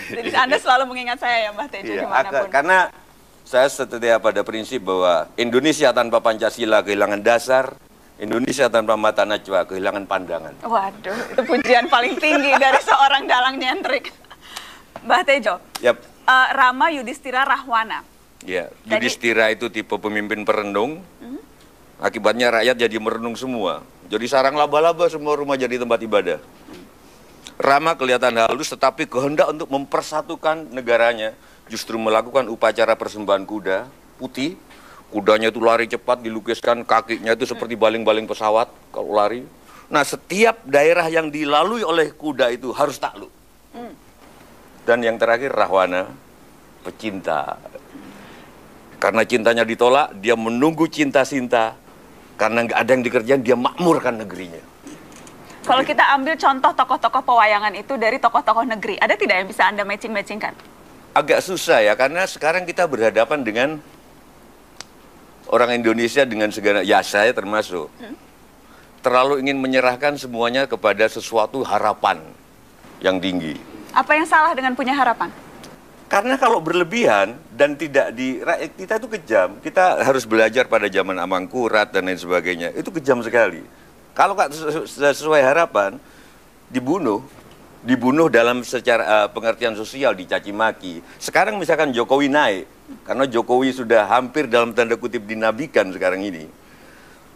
Jadi Anda selalu mengingat saya ya Mbah Tejo dimanapun. Karena saya setia pada prinsip bahwa Indonesia tanpa Pancasila kehilangan dasar, Indonesia tanpa mata najwa kehilangan pandangan. Waduh, itu pujian paling tinggi dari seorang dalang nyentrik. Mbah Tejo, Yap. Rama Yudhistira Rahwana. Ya, Yudhistira itu tipe pemimpin perenung. Akibatnya rakyat jadi merenung semua. Jadi sarang laba-laba semua rumah jadi tempat ibadah. Rama kelihatan halus tetapi kehendak untuk mempersatukan negaranya justru melakukan upacara persembahan kuda putih. Kudanya itu lari cepat, dilukiskan kakinya itu seperti baling-baling pesawat kalau lari. Nah, setiap daerah yang dilalui oleh kuda itu harus takluk. Dan yang terakhir Rahwana, pecinta. Karena cintanya ditolak, dia menunggu cinta-cinta. Karena nggak ada yang dikerjain, dia makmurkan negerinya. Kalau kita ambil contoh tokoh-tokoh pewayangan itu dari tokoh-tokoh negeri, ada tidak yang bisa Anda matching-matchingkan? Agak susah ya, karena sekarang kita berhadapan dengan orang Indonesia dengan segala, ya saya termasuk, terlalu ingin menyerahkan semuanya kepada sesuatu harapan yang tinggi. Apa yang salah dengan punya harapan? Karena kalau berlebihan dan tidak rakyat kita itu kejam, kita harus belajar pada zaman Amangkurat dan lain sebagainya, itu kejam sekali. Kalau nggak sesuai harapan, dibunuh dalam secara pengertian sosial, dicaci maki. Sekarang misalkan Jokowi naik, karena Jokowi sudah hampir dalam tanda kutip dinabikan sekarang ini.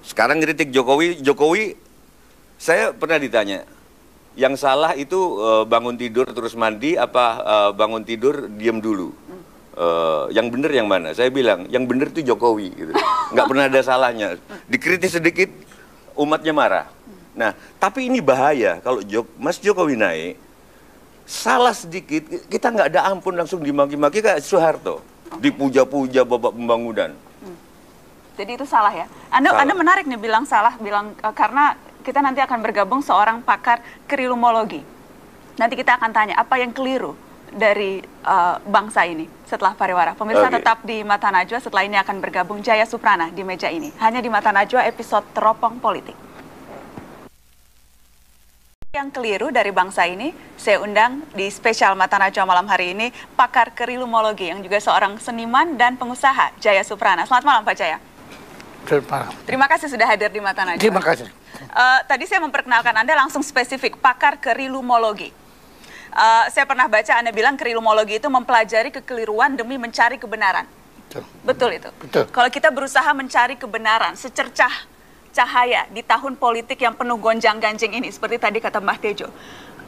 Sekarang kritik Jokowi, saya pernah ditanya, yang salah itu bangun tidur terus mandi, apa bangun tidur diem dulu? Yang benar yang mana? Saya bilang, yang benar itu Jokowi. Gitu. Nggak pernah ada salahnya. Dikritis sedikit, umatnya marah. Nah, tapi ini bahaya kalau Mas Jokowi naik, salah sedikit, kita nggak ada ampun langsung dimaki-maki kayak Soeharto. Dipuja-puja babak pembangunan. Jadi itu salah ya? Anda menarik nih bilang salah, karena kita nanti akan bergabung seorang pakar krilumologi. Nanti kita akan tanya apa yang keliru dari bangsa ini setelah pariwara. Pemirsa tetap di Mata Najwa, setelah ini akan bergabung Jaya Suprana di meja ini. Hanya di Mata Najwa episode Teropong Politik. Yang keliru dari bangsa ini, saya undang di spesial Mata Najwa malam hari ini, pakar krilumologi yang juga seorang seniman dan pengusaha, Jaya Suprana. Selamat malam Pak Jaya. Selamat malam. Terima kasih sudah hadir di Mata Najwa. Terima kasih. Tadi saya memperkenalkan Anda langsung spesifik, pakar krilumologi. Saya pernah baca Anda bilang krilumologi itu mempelajari kekeliruan demi mencari kebenaran. Betul. Betul itu? Betul. Kalau kita berusaha mencari kebenaran secercah cahaya di tahun politik yang penuh gonjang-ganjing ini, seperti tadi kata Mbah Tejo,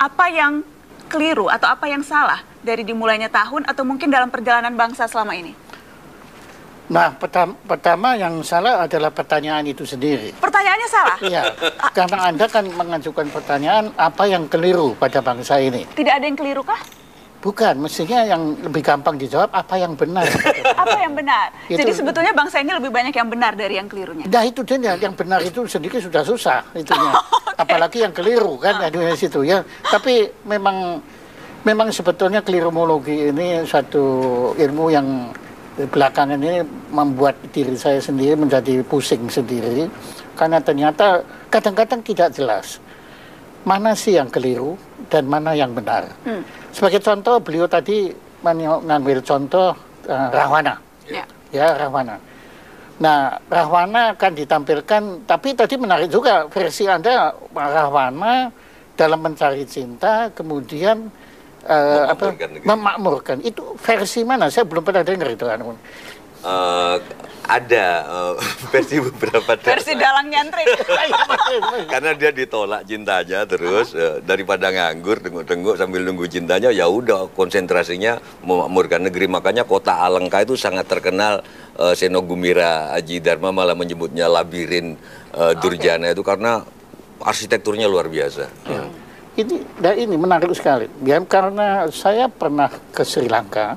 apa yang keliru atau apa yang salah dari dimulainya tahun atau mungkin dalam perjalanan bangsa selama ini? Nah, pertama yang salah adalah pertanyaan itu sendiri. Pertanyaannya salah? Iya, karena Anda kan mengajukan pertanyaan apa yang keliru pada bangsa ini. Tidak ada yang keliru kah? Bukan, mestinya yang lebih gampang dijawab apa yang benar. Apa yang benar? Itu, jadi sebetulnya bangsa ini lebih banyak yang benar dari yang kelirunya? Nah itu dia, yang benar itu sendiri sudah susah. Itunya. Apalagi yang keliru kan, di situ ya. Tapi memang sebetulnya krilumologi ini satu ilmu yang belakangan ini membuat diri saya sendiri menjadi pusing sendiri karena ternyata kadang-kadang tidak jelas mana sih yang keliru dan mana yang benar. Sebagai contoh beliau tadi mengambil contoh Rahwana, ya Rahwana. Nah Rahwana kan ditampilkan, tapi tadi menarik juga versi Anda Rahwana dalam mencari cinta kemudian memakmurkan. Itu versi mana? Saya belum pernah dengar itu. Ada versi beberapa versi dalang nyentrik. Karena dia ditolak cintanya terus daripada nganggur tengok-tengok sambil nunggu cintanya, ya udah konsentrasinya memakmurkan negeri. Makanya kota Alengka itu sangat terkenal. Seno Gumira Aji Dharma malah menyebutnya labirin Durjana itu karena arsitekturnya luar biasa. Ini menarik sekali. Karena saya pernah ke Sri Lanka.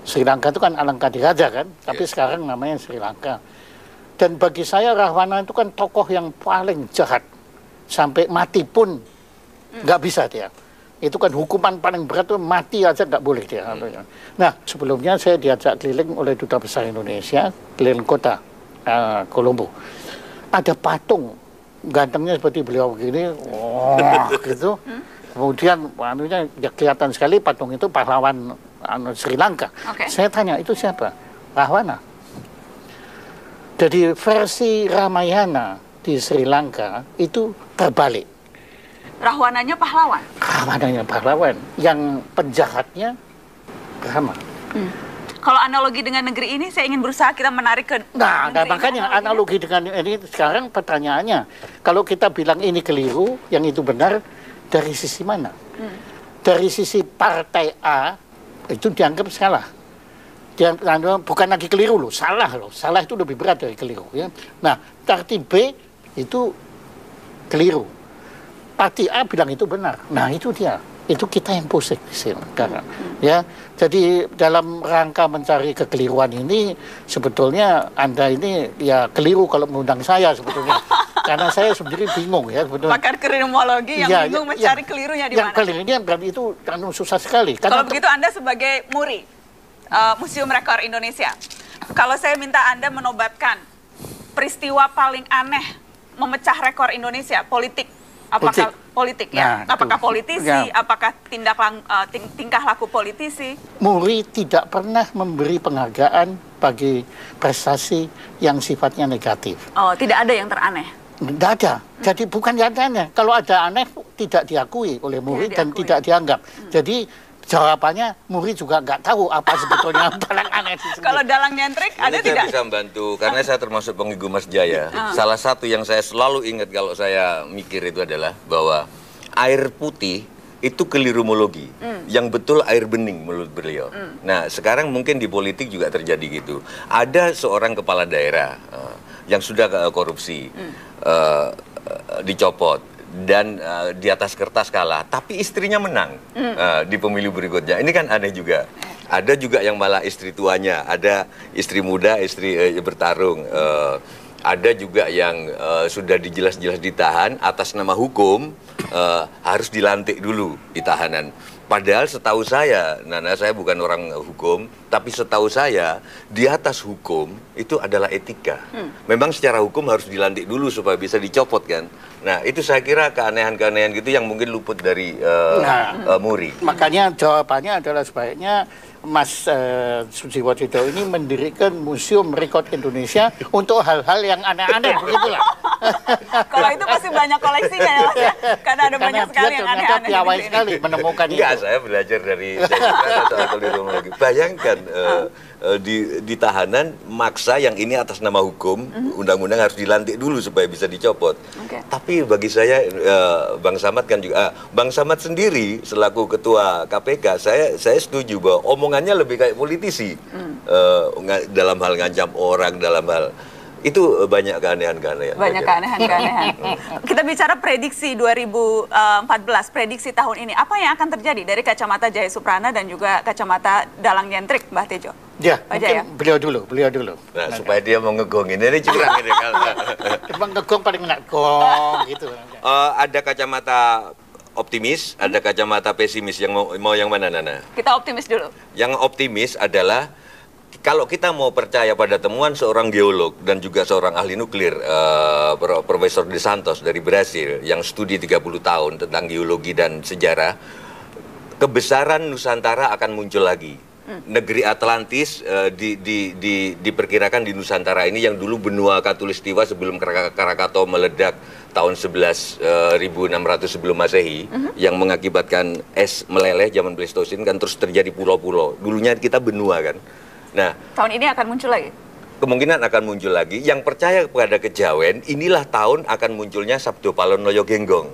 Sri Lanka itu kan Alengka Diraja kan, tapi sekarang namanya Sri Lanka. Dan bagi saya Rahwana itu kan tokoh yang paling jahat. Sampai mati pun nggak bisa dia. Itu kan hukuman paling berat tuh mati aja nggak boleh dia. Nah sebelumnya saya diajak keliling oleh Duta Besar Indonesia, keliling kota Colombo. Ada patung gantengnya seperti beliau begini, gitu. Kemudian anunya ya kelihatan sekali patung itu pahlawan Sri Lanka. Saya tanya, itu siapa? Rahwana. Jadi versi Ramayana di Sri Lanka itu terbalik. Rahwananya pahlawan? Rahwananya pahlawan. Yang penjahatnya Rama. Kalau analogi dengan negeri ini, saya ingin berusaha kita menarik ke Nah makanya analogi dengan ini sekarang pertanyaannya, kalau kita bilang ini keliru, yang itu benar, dari sisi mana? Dari sisi partai A, itu dianggap salah. Bukan lagi keliru loh, salah loh. Salah itu lebih berat dari keliru. Ya. Nah, partai B itu keliru. Partai A bilang itu benar. Nah, itu dia. Itu kita yang pusing di sini sekarang. Ya, jadi dalam rangka mencari kekeliruan ini, sebetulnya Anda ini ya keliru kalau mengundang saya sebetulnya. Karena saya sendiri bingung ya sebetulnya. Pakar kriminologi yang bingung mencari kelirunya di mana? Yang kelirunya itu susah sekali. Kalau begitu Anda sebagai MURI, Museum Rekor Indonesia, kalau saya minta Anda menobatkan peristiwa paling aneh memecah rekor Indonesia, politik. Apakah politik ya? Nah, apakah politisi? Ya. Apakah tingkah laku politisi? MURI tidak pernah memberi penghargaan bagi prestasi yang sifatnya negatif. Oh, tidak ada yang teraneh? Tidak ada. Jadi bukan yang aneh. Kalau ada aneh tidak diakui oleh MURI dan tidak dianggap. Jadi jawabannya MURI juga nggak tahu apa sebetulnya dalang aneh. Kalau dalang nyentrik ada tidak? Saya bisa membantu karena saya termasuk pengigum Mas Jaya. Salah satu yang saya selalu ingat kalau saya mikir itu adalah bahwa air putih itu kelirumologi. Yang betul air bening menurut beliau. Nah sekarang mungkin di politik juga terjadi gitu. Ada seorang kepala daerah yang sudah korupsi, dicopot. Dan di atas kertas kalah, tapi istrinya menang di pemilu berikutnya. Ini kan aneh juga. Ada juga yang malah istri tuanya, ada istri muda, istri bertarung. Ada juga yang sudah dijelas-jelas ditahan atas nama hukum, harus dilantik dulu di tahanan. Padahal setahu saya, Nana, saya bukan orang hukum, tapi setahu saya di atas hukum itu adalah etika. Memang secara hukum harus dilantik dulu supaya bisa dicopot kan. Nah itu saya kira keanehan-keanehan gitu yang mungkin luput dari MURI. Makanya jawabannya adalah sebaiknya Mas Sujiwojido ini mendirikan Museum Rekor Indonesia untuk hal-hal yang aneh-aneh begitulah. Kalau itu pasti banyak koleksinya ya Mas ya? Karena ada banyak sekali yang aneh-aneh. Piawai sekali menemukan itu. Saya belajar dari soal kelirumologi. Bayangkan di tahanan maksa yang ini atas nama hukum, undang-undang harus dilantik dulu supaya bisa dicopot. Tapi bagi saya Bang Samad kan juga, Bang Samad sendiri selaku ketua KPK, saya setuju bahwa omongannya lebih kayak politisi dalam hal ngancam orang, dalam hal itu banyak keanehan-keanehan. Banyak keanehan-keanehan. Kita bicara prediksi 2014, prediksi tahun ini. Apa yang akan terjadi dari kacamata Jaya Suprana dan juga kacamata dalang nyentrik, Mbah Tejo? Ya, mungkin beliau dulu. Nah, supaya dia mau ngegong ini curang ini kalau. Emang ngegong paling enak gong gitu. Ada kacamata optimis, ada kacamata pesimis. Yang mau yang mana, Nana? Kita optimis dulu. Yang optimis adalah kalau kita mau percaya pada temuan seorang geolog dan juga seorang ahli nuklir, Profesor De Santos dari Brasil, yang studi 30 tahun tentang geologi dan sejarah, kebesaran Nusantara akan muncul lagi. Negeri Atlantis diperkirakan di Nusantara ini yang dulu benua Katulistiwa sebelum Krakatau meledak tahun 11.600 sebelum Masehi, yang mengakibatkan es meleleh zaman Pleistosen kan, terus terjadi pulau-pulau. Dulunya kita benua kan. Nah, tahun ini akan muncul lagi? Kemungkinan akan muncul lagi. Yang percaya kepada kejawen, inilah tahun akan munculnya Sabdo Palon Loyo Genggong.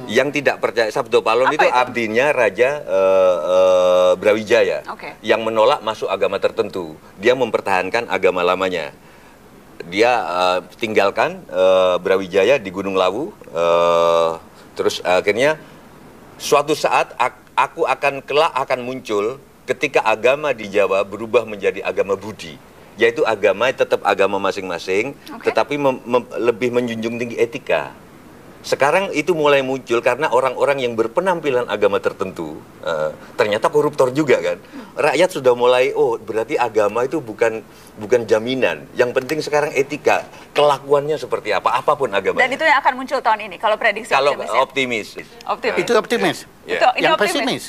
Yang tidak percaya, Sabdo Palon itu artinya Raja Brawijaya, yang menolak masuk agama tertentu. Dia mempertahankan agama lamanya. Dia tinggalkan Brawijaya di Gunung Lawu, terus akhirnya suatu saat aku akan muncul ketika agama di Jawa berubah menjadi agama Budi, yaitu agama tetap agama masing-masing, tetapi lebih menjunjung tinggi etika. Sekarang itu mulai muncul karena orang-orang yang berpenampilan agama tertentu ternyata koruptor juga kan. Rakyat sudah mulai, oh berarti agama itu bukan jaminan. Yang penting sekarang etika, kelakuannya seperti apa, apapun agama. Dan itu yang akan muncul tahun ini kalau prediksi kalau optimis. optimis. Itu optimis. Itu Yang optimis. pesimis.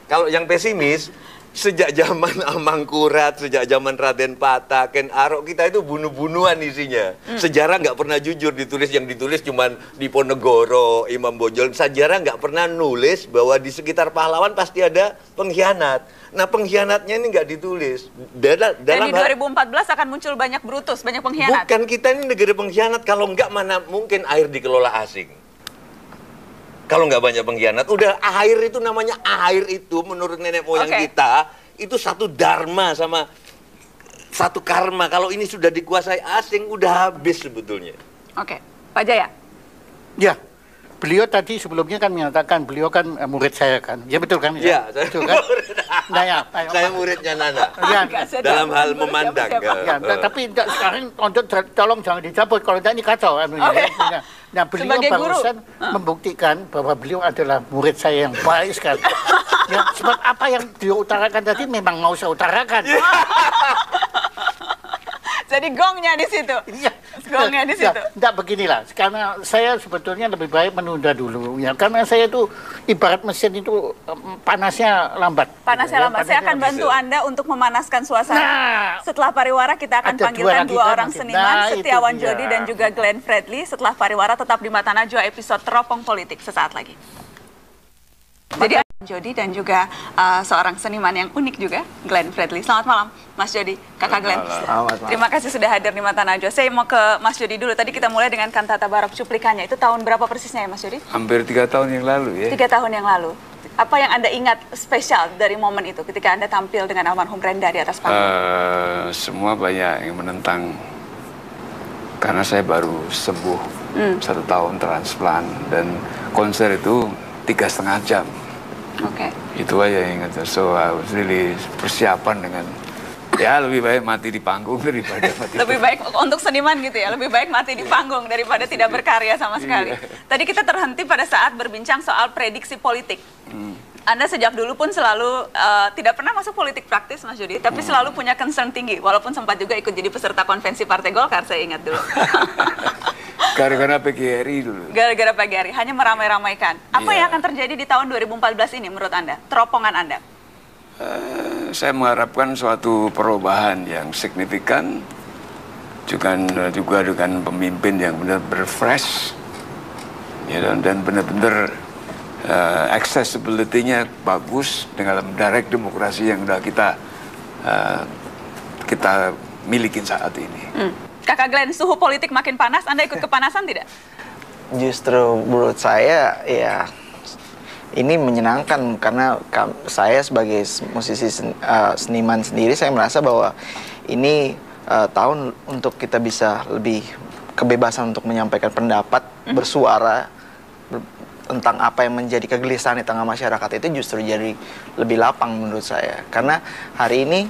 Kalau yang pesimis, sejak zaman Amangkurat, sejak zaman Raden Patah, Ken Arok, kita itu bunuh-bunuhan isinya. Sejarah nggak pernah jujur ditulis, yang ditulis cuman Diponegoro, Imam Bonjol. Sejarah nggak pernah nulis bahwa di sekitar pahlawan pasti ada pengkhianat. Nah, pengkhianatnya ini nggak ditulis. Dan di 2014 akan muncul banyak Brutus, banyak pengkhianat. Bukan, kita ini negara pengkhianat. Kalau nggak, mana mungkin air dikelola asing. Kalau nggak banyak pengkhianat, udah air itu namanya air itu menurut nenek moyang kita itu satu dharma sama satu karma. Kalau ini sudah dikuasai asing, udah habis sebetulnya. Oke, Pak Jaya. Ya, beliau tadi sebelumnya kan menyatakan beliau kan murid saya kan, ya betul kan? Iya, saya betul kan? Nah, ya, saya muridnya Nana. Ya, dalam hal memandang. ya, tapi sekarang untuk tolong jangan dicabut, kalau tidak ini kacau. Nah, beliau barusan membuktikan bahwa beliau adalah murid saya yang baik sekali. Ya, sebab apa yang diutarakan tadi memang mau saya utarakan. Jadi gongnya di situ. Iya. Gongnya di situ. Tidak beginilah. Karena saya sebetulnya lebih baik menunda dulu. Ya, karena saya itu ibarat mesin itu panasnya lambat. Panasnya lambat. Saya akan bantu Anda untuk memanaskan suasana. Nah, setelah pariwara kita akan panggilkan dua orang seniman, Setiawan Jodi dan juga Glenn Fredly. Setelah pariwara tetap di Mata Najwa episode Teropong Politik sesaat lagi. Jadi Jodi dan juga seorang seniman yang unik juga, Glenn Fredly. Selamat malam, Mas Jodi, Kakak Glenn. Terima kasih sudah hadir di Mata Najwa. Saya mau ke Mas Jodi dulu. Tadi kita mulai dengan Kantata Barok cuplikannya. Itu tahun berapa persisnya ya, Mas Jodi? Hampir 3 tahun yang lalu ya. 3 tahun yang lalu. Apa yang Anda ingat spesial dari momen itu ketika Anda tampil dengan almarhum Renda di atas panggung? Semua banyak yang menentang. Karena saya baru sembuh 1 tahun transplant dan konser itu 3,5 jam. Oke. Itu aja yang ingat. So I was really persiapan dengan ya lebih baik mati di panggung daripada mati. Lebih baik untuk seniman gitu ya, lebih baik mati di panggung daripada tidak berkarya sama sekali. Tadi kita terhenti pada saat berbincang soal prediksi politik. Anda sejak dulu pun selalu tidak pernah masuk politik praktis, Mas Jodi, tapi selalu punya concern tinggi, walaupun sempat juga ikut jadi peserta konvensi Partai Golkar, saya ingat dulu. Gara-gara PGRI dulu. Gara-gara PGRI, hanya meramai-ramaikan. Apa yang akan terjadi di tahun 2014 ini menurut Anda? Teropongan Anda? Saya mengharapkan suatu perubahan yang signifikan, juga dengan pemimpin yang benar-benar fresh, ya, dan benar-benar accessibility-nya bagus dengan direct demokrasi yang sudah kita miliki saat ini. Kakak Glenn, suhu politik makin panas, Anda ikut kepanasan tidak? Justru menurut saya ya ini menyenangkan karena saya sebagai musisi seniman sendiri saya merasa bahwa ini tahun untuk kita bisa lebih kebebasan untuk menyampaikan pendapat, bersuara tentang apa yang menjadi kegelisahan di tengah masyarakat itu justru jadi lebih lapang menurut saya. Karena hari ini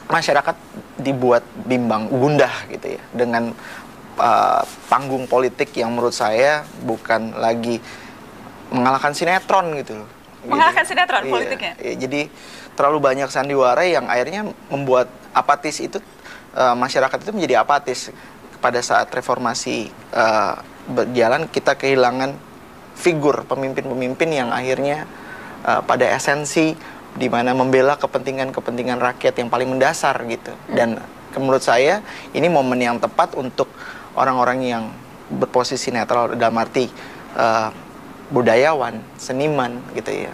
masyarakat dibuat bimbang, gundah gitu ya dengan panggung politik yang menurut saya bukan lagi mengalahkan sinetron gitu loh. Mengalahkan sinetron iya, politiknya? Iya, jadi terlalu banyak sandiwara yang akhirnya membuat apatis itu, masyarakat itu menjadi apatis. Pada saat reformasi berjalan kita kehilangan figur pemimpin-pemimpin yang akhirnya pada esensi di mana membela kepentingan rakyat yang paling mendasar gitu. Dan menurut saya ini momen yang tepat untuk orang-orang yang berposisi netral dalam arti budayawan, seniman gitu ya.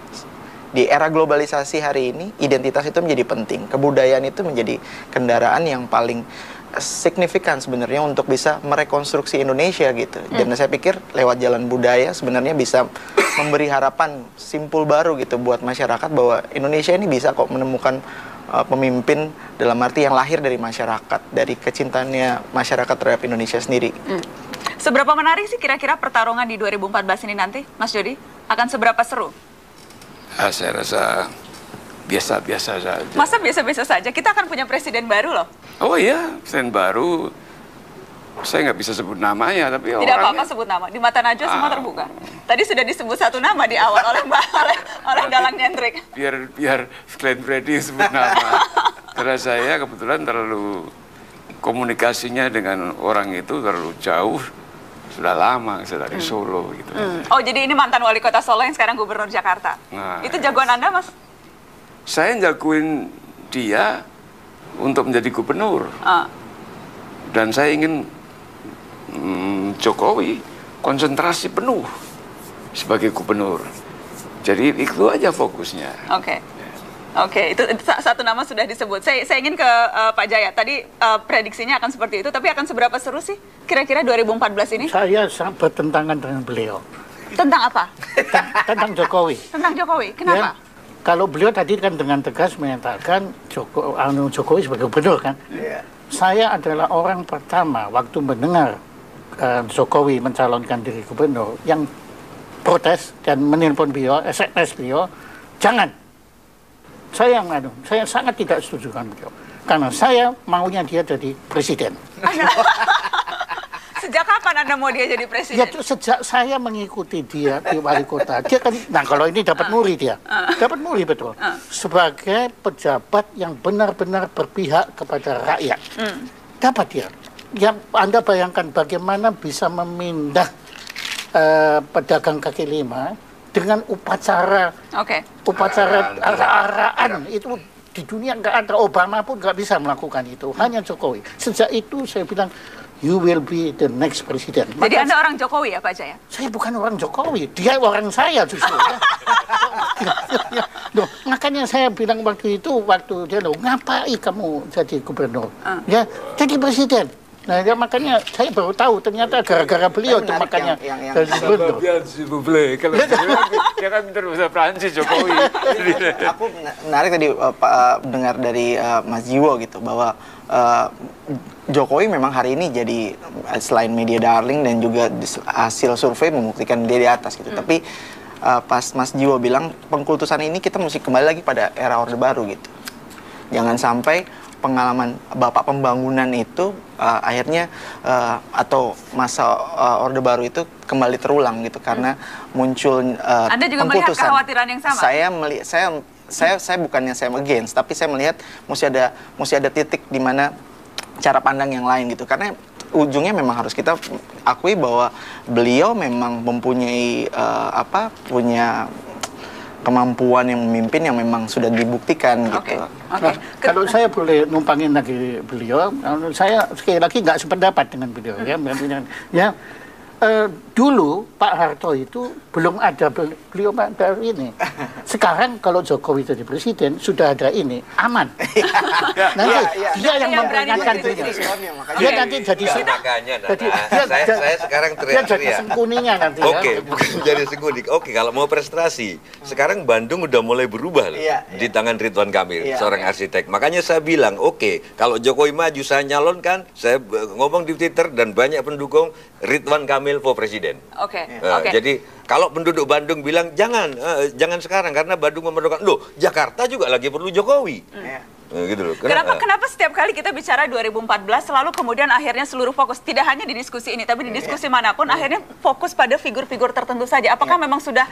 Di era globalisasi hari ini identitas itu menjadi penting. Kebudayaan itu menjadi kendaraan yang paling signifikan sebenarnya untuk bisa merekonstruksi Indonesia gitu. Dan saya pikir lewat jalan budaya sebenarnya bisa memberi harapan simpul baru gitu buat masyarakat bahwa Indonesia ini bisa kok menemukan pemimpin dalam arti yang lahir dari masyarakat, dari kecintaannya masyarakat terhadap Indonesia sendiri. Seberapa menarik sih kira-kira pertarungan di 2014 ini nanti, Mas Jodi? Akan seberapa seru? Saya rasa biasa-biasa saja. Masa biasa-biasa saja? Kita akan punya presiden baru loh. Oh iya, presiden baru. saya nggak bisa sebut namanya, tapi Tidak apa-apa sebut nama. Di mata Najwa semua terbuka. Tadi sudah disebut satu nama di awal oleh Dalang Nyentrik. biar Glenn Fredly sebut nama. Karena saya kebetulan terlalu komunikasinya dengan orang itu terlalu jauh, sudah lama, saya dari Solo gitu. Oh, jadi ini mantan wali kota Solo yang sekarang gubernur Jakarta. Nah, Itu jagoan Anda, Mas? saya jagoin dia untuk menjadi gubernur. Dan saya ingin Jokowi konsentrasi penuh sebagai gubernur. Jadi itu aja fokusnya. Oke, itu satu nama sudah disebut. Saya ingin ke Pak Jaya. Tadi prediksinya akan seperti itu, tapi akan seberapa seru sih kira-kira 2014 ini? Saya sangat bertentangan dengan beliau. Tentang apa? Tentang Jokowi. Tentang Jokowi. Kenapa? Ya, kalau beliau tadi kan dengan tegas menyatakan Jokowi sebagai gubernur kan. Saya adalah orang pertama waktu mendengar Jokowi mencalonkan diri gubernur yang protes dan menelpon beliau, SMS beliau, jangan. Saya sangat tidak setuju dengan beliau karena saya maunya dia jadi presiden. Sejak kapan Anda mau dia jadi presiden? Ya, sejak saya mengikuti dia di wali kota. Dia kan, nah kalau ini dapat muri dia, dapat muri betul. Sebagai pejabat yang benar-benar berpihak kepada rakyat, dapat dia. Yang Anda bayangkan bagaimana bisa memindah pedagang kaki lima dengan upacara araan itu di dunia nggak ada, Obama pun nggak bisa melakukan itu, hanya Jokowi. Sejak itu saya bilang you will be the next president. Jadi Anda orang Jokowi ya Pak Jaya? Saya bukan orang Jokowi, dia orang saya justru. Makanya saya bilang waktu dia ngapain kamu jadi gubernur? Ya, jadi presiden. Nah, ya, makanya saya baru tahu ternyata gara-gara beliau tuh makanya jadi gubernur. Kalau dia kan berbahasa Prancis Jokowi. Aku menarik tadi dengar dari Mas Jiwo gitu bahwa Jokowi memang hari ini jadi selain media darling dan juga hasil survei membuktikan dia di atas gitu. Tapi pas Mas Jiwo bilang pengkultusan ini kita mesti kembali lagi pada era Orde Baru gitu. Jangan sampai pengalaman Bapak pembangunan itu akhirnya atau masa Orde Baru itu kembali terulang gitu karena muncul Anda juga melihat kekhawatiran yang sama? Saya bukannya saya against, tapi saya melihat mesti ada titik di mana cara pandang yang lain gitu. Karena ujungnya memang harus kita akui bahwa beliau memang mempunyai punya kemampuan yang memimpin yang memang sudah dibuktikan gitu. Nah, kalau saya boleh numpangin lagi beliau, saya sekali lagi nggak sependapat dengan beliau ya. Dulu Pak Harto itu belum ada beliau baru ini. Sekarang kalau Jokowi jadi presiden sudah ada ini aman. Nanti dia yang memperingatkan beliau. Dia nanti jadi saya sekarang dia jadi sengkuninya nanti. Oke, bukan jadi sengkunik. Oke, kalau mau prestasi, sekarang Bandung udah mulai berubah loh di tangan Ridwan Kamil, seorang arsitek. Makanya saya bilang, oke, kalau Jokowi maju saya nyalonkan, saya ngomong di Twitter dan banyak pendukung Ridwan Kamil for presiden. Jadi kalau penduduk Bandung bilang jangan sekarang karena Bandung memerlukan, loh Jakarta juga lagi perlu Jokowi. Gitu loh. Kenapa setiap kali kita bicara 2014 selalu kemudian akhirnya seluruh fokus tidak hanya di diskusi ini tapi di diskusi manapun akhirnya fokus pada figur-figur tertentu saja. Apakah memang sudah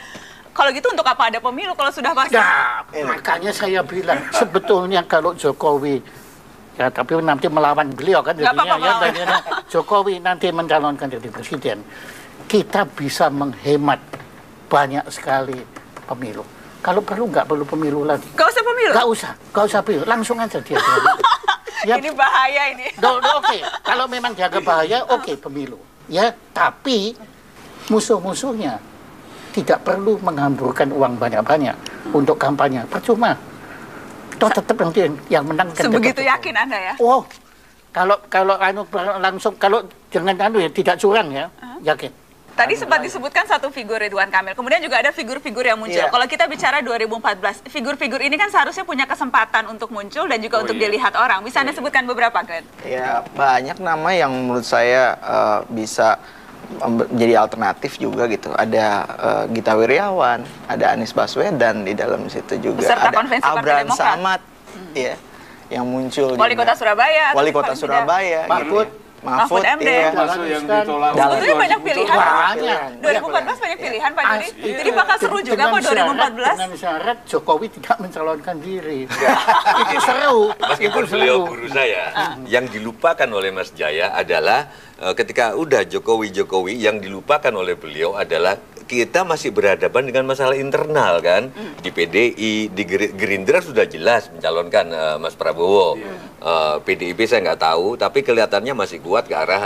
kalau gitu untuk apa ada pemilu kalau sudah pasti? Nah, makanya saya bilang sebetulnya kalau Jokowi ya tapi nanti melawan beliau kan jadinya Jokowi nanti mencalonkan jadi presiden, kita bisa menghemat banyak sekali pemilu. Kalau perlu nggak perlu pemilu lagi. Nggak usah pemilu? Nggak usah pemilu, langsung aja dia. Ya, ini bahaya ini. Oke. Kalau memang dianggap bahaya, oke, pemilu. Ya, tapi musuh-musuhnya tidak perlu menghamburkan uang banyak-banyak untuk kampanye. Percuma. Toh tetap nanti yang menang. Sebegitu yakin Anda ya? Oh, kalau langsung kalau jangan tidak curang ya, yakin. Tadi sempat disebutkan satu figur Ridwan Kamil, kemudian juga ada figur-figur yang muncul. Kalau kita bicara 2014, figur-figur ini kan seharusnya punya kesempatan untuk muncul dan juga untuk dilihat orang. Bisa Anda sebutkan beberapa, Glenn? Ya, banyak nama yang menurut saya bisa jadi alternatif juga gitu. Ada Gita Wirjawan, ada Anies Baswedan di dalam situ juga. Peserta ada konvensi Partai Abraham Demokrat. Samad, ya, yang muncul. Wali Kota Surabaya. Wali Kota Surabaya. Mahfud. Mahfud, MD. iya. Termasuk yang ditolak. Sebetulnya banyak pilihan. Banyak. 2014 banyak pilihan Pak Jody. Pasti. Jadi bakal seru juga kok 2014. Dengan syarat Jokowi tidak mencalonkan diri. Itu seru. Meskipun Itu beliau seru. guru saya, yang dilupakan oleh Mas Jaya adalah ketika udah Jokowi, yang dilupakan oleh beliau adalah kita masih berhadapan dengan masalah internal kan. Di PDI, di Gerindra sudah jelas mencalonkan Mas Prabowo. PDIP saya nggak tahu, tapi kelihatannya masih kuat ke arah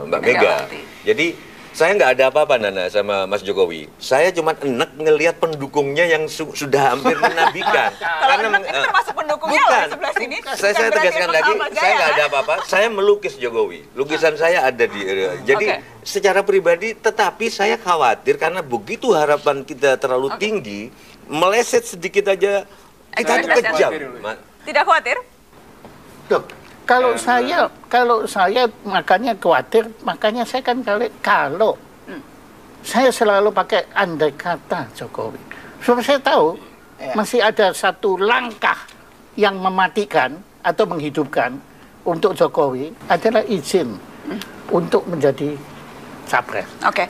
Mbak Mega. Megawati. Jadi saya nggak ada apa-apa Nana sama Mas Jokowi. Saya cuma enek ngelihat pendukungnya yang sudah hampir menabikan. Kalau enak ini termasuk pendukungnya loh di sebelah sini. Saya Bukan berarti tegaskan emang lagi, Ahmad saya Jaya, nggak ada kan? apa-apa. Saya melukis Jokowi. Lukisan saya ada di. Jadi secara pribadi, tetapi saya khawatir karena begitu harapan kita terlalu tinggi, meleset sedikit aja kita tuh kejam. Tidak khawatir? Loh, kalau saya makanya khawatir, makanya saya kan kalau saya selalu pakai andai kata Jokowi. Supaya saya tahu masih ada satu langkah yang mematikan atau menghidupkan untuk Jokowi adalah izin untuk menjadi capres. Oke.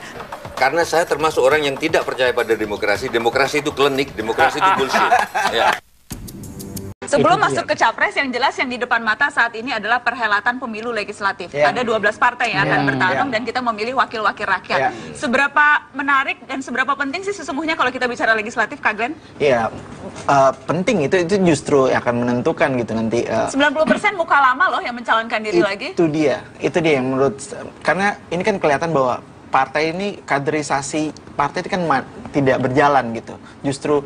Karena saya termasuk orang yang tidak percaya pada demokrasi. Demokrasi itu klinik, demokrasi itu bullshit. Ya. Sebelum masuk ke capres, yang jelas yang di depan mata saat ini adalah perhelatan pemilu legislatif. Ya. Ada 12 partai yang akan bertarung dan kita memilih wakil-wakil rakyat. Seberapa menarik dan seberapa penting sih sesungguhnya kalau kita bicara legislatif, Kak Glenn? Iya, penting itu justru akan menentukan gitu nanti. 90% muka lama loh yang mencalonkan diri lagi. Itu dia yang menurut, karena ini kan kelihatan bahwa partai ini kaderisasi partai itu kan tidak berjalan gitu. Justru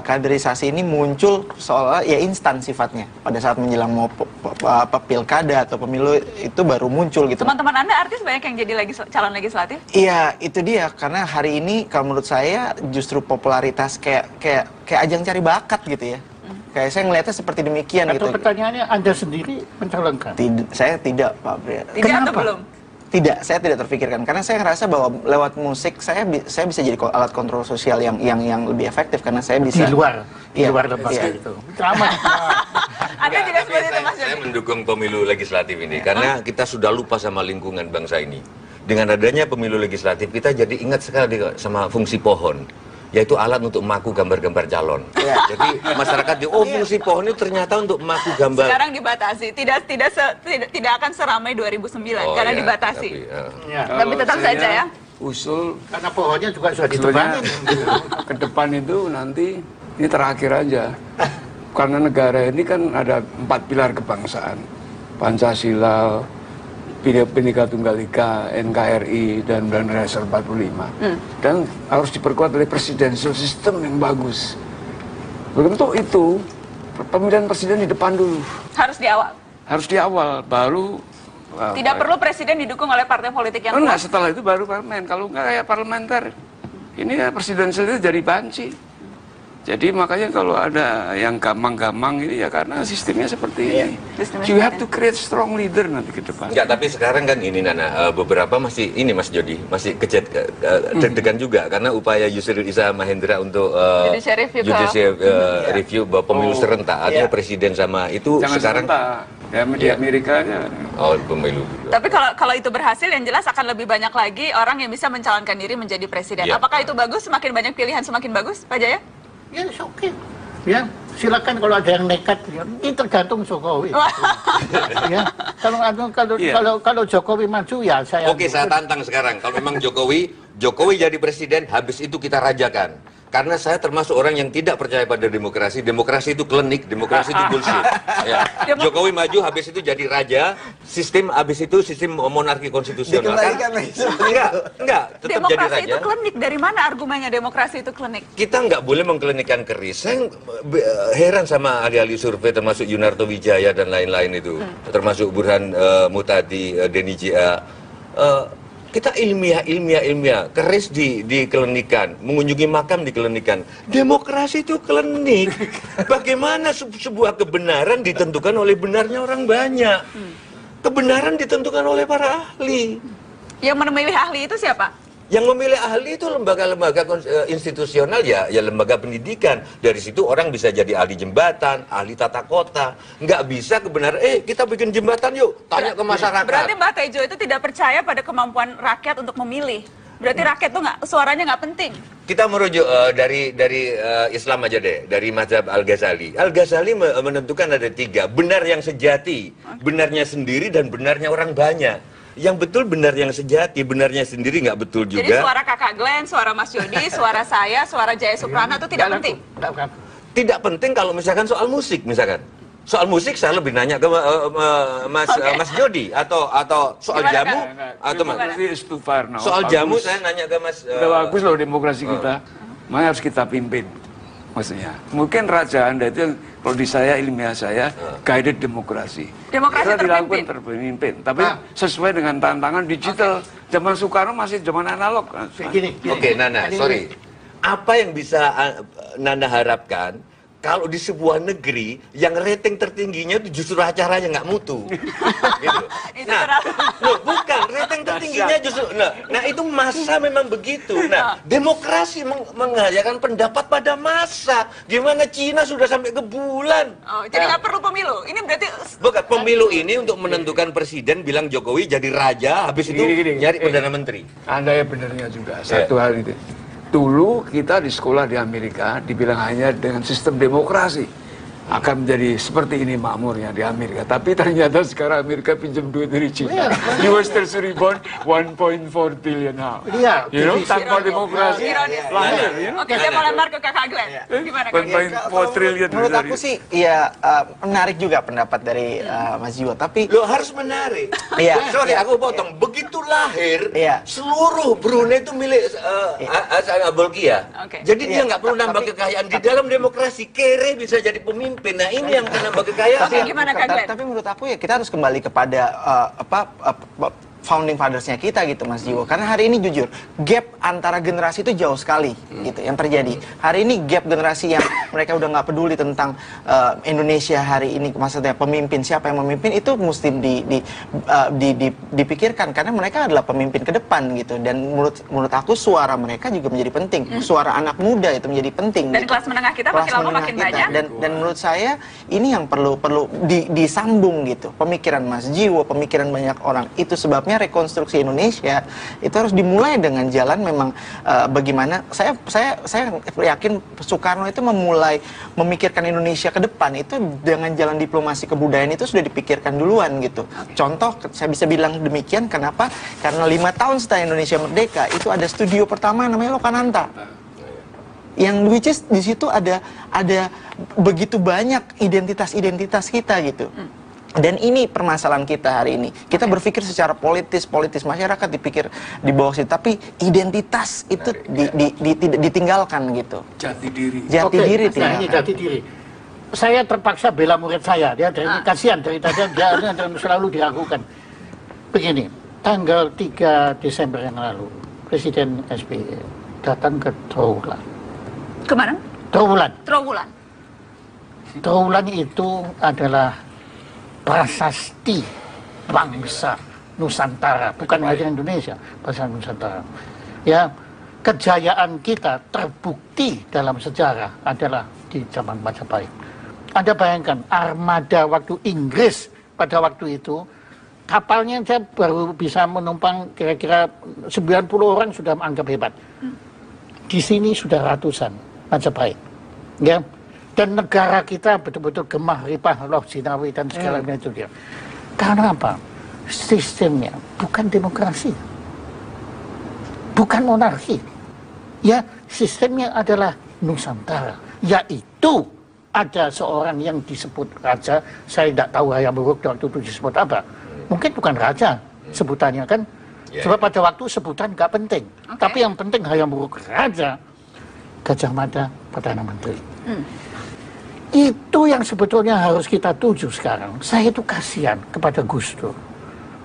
kaderisasi ini muncul seolah ya instan sifatnya. Pada saat menjelang mau pilkada atau pemilu itu baru muncul gitu. Teman-teman Anda artis banyak yang jadi calon legislatif? Iya, itu dia. Karena hari ini kalau menurut saya justru popularitas kayak ajang cari bakat gitu ya. Kayak saya ngelihatnya seperti demikian Atau gitu. pertanyaannya Anda sendiri mencalonkan? Saya tidak, Pak Bria. Tidak atau belum? Tidak, saya tidak terpikirkan karena saya ngerasa bahwa lewat musik saya bisa jadi alat kontrol sosial yang lebih efektif karena saya bisa Di luar lembaga iya. itu. Aman. Anda tidak seperti itu, Mas Saya Jody? mendukung pemilu legislatif ini karena kita sudah lupa sama lingkungan bangsa ini. Dengan adanya pemilu legislatif kita jadi ingat sekali sama fungsi pohon, yaitu alat untuk memaku gambar-gambar calon. Ya. Jadi masyarakat fungsi pohon itu ternyata untuk memaku gambar. Sekarang dibatasi, tidak akan seramai 2009 karena iya, dibatasi. Ya. Tapi tetap Kalau saja saya ya. Usul Karena pohonnya juga sudah sebetulnya ditebangin. ke depan itu nanti ini terakhir aja. Karena negara ini kan ada 4 pilar kebangsaan. Pancasila, Bhinneka Tunggal Ika, NKRI, dan Undang-Undang Dasar 45. Dan harus diperkuat oleh presidential system yang bagus. Untuk itu, pemilihan presiden di depan dulu. Harus di awal. Harus di awal, baru... Tidak perlu presiden didukung oleh partai politik yang enggak, kuat. setelah itu baru parlemen. Kalau enggak kayak parlementer, ini ya presidential itu jadi banci. Jadi makanya kalau ada yang gamang-gamang ini ya karena sistemnya seperti ini. Sistemnya You have seperti to create strong leader nanti ke depan. Enggak, tapi sekarang kan ini Nana, beberapa masih ini Mas Jody, masih deg-degan juga karena upaya Yusril Iza Mahendra untuk Judicial review bahwa pemilu serentak, artinya presiden sama itu Jangan sekarang serentak. Ya di Amerika aja. pemilu. Tapi kalau itu berhasil, yang jelas akan lebih banyak lagi orang yang bisa mencalonkan diri menjadi presiden. Ya. Apakah itu bagus? Semakin banyak pilihan semakin bagus, Pak Jaya? Ya, oke. Ya, silakan kalau ada yang nekat, ya, ini tergantung Jokowi. Ya, kalau Jokowi maju ya saya. Oke, saya tantang sekarang. Kalau memang Jokowi jadi presiden, habis itu kita rajakan. Karena saya termasuk orang yang tidak percaya pada demokrasi. Demokrasi itu klinik, demokrasi itu bullshit. Ya. Jokowi maju, habis itu jadi raja. Habis itu sistem monarki konstitusional. Dikembalikan lagi seperti Enggak, tetap jadi Demokrasi raja. itu klinik. Dari mana argumennya demokrasi itu klinik? Kita nggak boleh mengklinikkan keris. Saya heran sama ahli-ahli survei termasuk Yunarto Wijaya dan lain-lain itu. Termasuk Burhan Mutadi, Denny J.A. Kita ilmiah. Keris diklinikan, mengunjungi makam diklinikan. Demokrasi itu klinik. Bagaimana sebuah kebenaran ditentukan oleh benarnya orang banyak. Kebenaran ditentukan oleh para ahli. Yang memilih ahli itu siapa? Yang memilih ahli itu lembaga-lembaga institusional ya lembaga pendidikan. Dari situ orang bisa jadi ahli jembatan, ahli tata kota. Nggak bisa kebenaran, kita bikin jembatan yuk, tanya ke masyarakat. Berarti Mbak Tejo itu tidak percaya pada kemampuan rakyat untuk memilih. Berarti rakyat tuh suaranya nggak penting. Kita merujuk dari Islam aja deh, dari mazhab Al-Ghazali. Al-Ghazali menentukan ada 3, benar yang sejati, benarnya sendiri dan benarnya orang banyak. Yang betul benar yang sejati, benarnya sendiri nggak betul juga. Jadi suara Kakak Glenn, suara Mas Yodi, suara saya, suara Jaya Suprana itu tidak penting? Tidak penting kalau misalkan soal musik, misalkan. Soal musik saya lebih nanya ke Mas Jody atau soal jamu atau soal jamu saya nanya ke Mas. Udah bagus loh demokrasi kita, makanya harus kita pimpin. Maksudnya, mungkin raja Anda itu yang kalau di saya ilmiah saya guided demokrasi. Demokrasi kita dilakukan terpimpin, tapi sesuai dengan tantangan digital. Zaman Soekarno masih zaman analog. Oke, Nana, sorry. Apa yang bisa Nana harapkan kalau di sebuah negeri yang rating tertingginya itu justru acaranya nggak mutu, gitu. Nah, bukan rating tertingginya justru, nah itu massa memang begitu. Nah, demokrasi menghadirkan pendapat pada massa. Gimana Cina sudah sampai ke bulan? Oh, jadi nggak perlu pemilu. Ini berarti bukan pemilu ini untuk menentukan presiden, bilang Jokowi jadi raja, habis itu nyari perdana menteri. Anda ya benernya juga satu hal itu. Dulu kita di sekolah di Amerika dibilang hanya dengan sistem demokrasi akan menjadi seperti ini makmurnya di Amerika. Tapi ternyata sekarang Amerika pinjam duit dari Cina. US Treasury bond 1.4 billion now. Tanpa demokrasi lahir. Oke, saya mau lempar ke Kakak Glenn. Gimana Kakak? 1.4 trillion. Menurut aku sih, ya menarik juga pendapat dari Mas Jiwo. Tapi lo harus menarik. Iya. Sorry, aku potong. Begitu lahir, seluruh Brunei itu milik Hassan Bolkiah. Jadi dia nggak perlu nambah kekayaan di dalam demokrasi. Kere bisa jadi pemimpin. Nah ini yang menambah kekayaan. Tapi menurut aku ya kita harus kembali kepada founding fathers-nya kita gitu Mas Jiwo. Karena hari ini jujur, gap antara generasi itu jauh sekali gitu yang terjadi. Hari ini gap generasi yang mereka udah nggak peduli tentang Indonesia hari ini, maksudnya pemimpin, siapa yang memimpin itu mesti dipikirkan karena mereka adalah pemimpin ke depan gitu. Dan menurut aku suara mereka juga menjadi penting. Suara anak muda itu menjadi penting. Dan kelas menengah kita makin lama makin banyak. Dan menurut saya ini yang perlu disambung gitu. Pemikiran Mas Jiwo, pemikiran banyak orang. Itu sebabnya rekonstruksi Indonesia itu harus dimulai dengan jalan memang bagaimana saya yakin Soekarno itu memulai memikirkan Indonesia ke depan itu dengan jalan diplomasi kebudayaan itu sudah dipikirkan duluan gitu. Contoh saya bisa bilang demikian kenapa? Karena 5 tahun setelah Indonesia merdeka itu ada studio pertama namanya Lokananta. Yang which is di situ ada begitu banyak identitas kita gitu. Dan ini permasalahan kita hari ini. Kita berpikir secara politis masyarakat dipikir di bawah situ, tapi identitas itu ditinggalkan gitu. Jati diri. Jati diri tinggalkan. Ini jati diri. Saya terpaksa bela murid saya. Dia dari kasihan dari tadi dia selalu diragukan. Begini, tanggal 3 Desember yang lalu, Presiden SBY datang ke Trowulan. Kemana? Trowulan. Trowulan itu adalah prasasti bangsa Nusantara, bukan hanya Indonesia, bangsa Nusantara. Ya, kejayaan kita terbukti dalam sejarah adalah di zaman Majapahit. Anda bayangkan armada waktu Inggris pada waktu itu, kapalnya saya baru bisa menumpang kira-kira 90 orang sudah menganggap hebat. Di sini sudah ratusan Majapahit. Ya. Dan negara kita betul-betul gemah ripah loh Jinawi dan segala macam itu dia. Karena apa? Sistemnya bukan demokrasi, bukan monarki. Ya, sistemnya adalah Nusantara. Yaitu ada seorang yang disebut raja. Saya tidak tahu Hayam Wuruk waktu itu disebut apa. Mungkin bukan raja sebutannya kan. Sebab pada waktu sebutan nggak penting. Tapi yang penting Hayam Wuruk raja, Gajah Mada Perdana Menteri. Itu yang sebetulnya harus kita tuju sekarang. Saya itu kasihan kepada Gus Dur,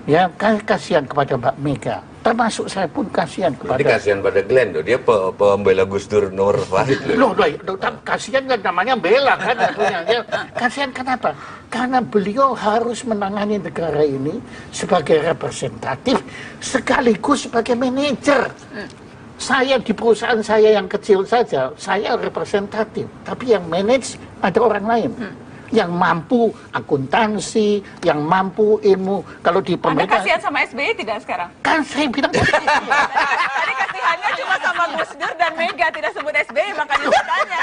ya, kasihan kepada Mbak Mega, termasuk saya pun kasihan kepada. Jadi kasihan pada Glenn, loh. Dia pembela Gus Dur nomor wahid loh. Kasihan kan namanya bela kan, ya. Kasihan kenapa? Karena beliau harus menangani negara ini sebagai representatif sekaligus sebagai manajer. Saya di perusahaan saya yang kecil saja, saya representatif, tapi yang manage ada orang lain. Yang mampu akuntansi, yang mampu ilmu. Kalau di pemerintah... Anda kasihan sama SBY tidak sekarang? Kan saya bilang... Tadi kasihannya cuma sama Gus Dur dan Mega, tidak sebut SBY, makanya saya tanya.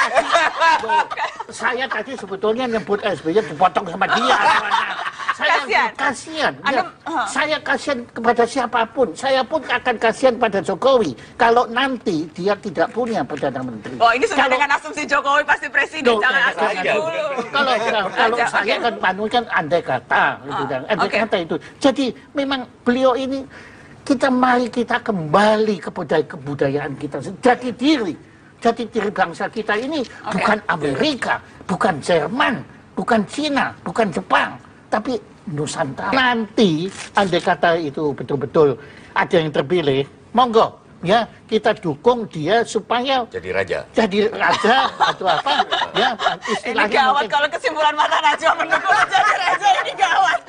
Saya tadi sebetulnya nyebut SBY dipotong sama dia. Saya kasihan. Saya kasihan kepada siapapun. Saya pun akan kasihan pada Jokowi. Kalau nanti dia tidak punya Perdana Menteri. Oh, ini sudah dengan asumsi Jokowi pasti presiden. Jangan asumsi dulu. Kalau saya kan panukan andai kata, andai kata itu. Jadi memang beliau ini mari kita kembali ke kebudayaan kita, jati diri bangsa kita ini bukan Amerika, bukan Jerman, bukan Cina, bukan Jepang, tapi Nusantara. Nanti andai kata itu betul-betul ada yang terpilih, monggo. Ya, kita dukung dia supaya jadi raja atau apa ya istilahnya. Ini gawat kalau kesimpulan Mas Najwa mendukung jadi raja, ini gawat.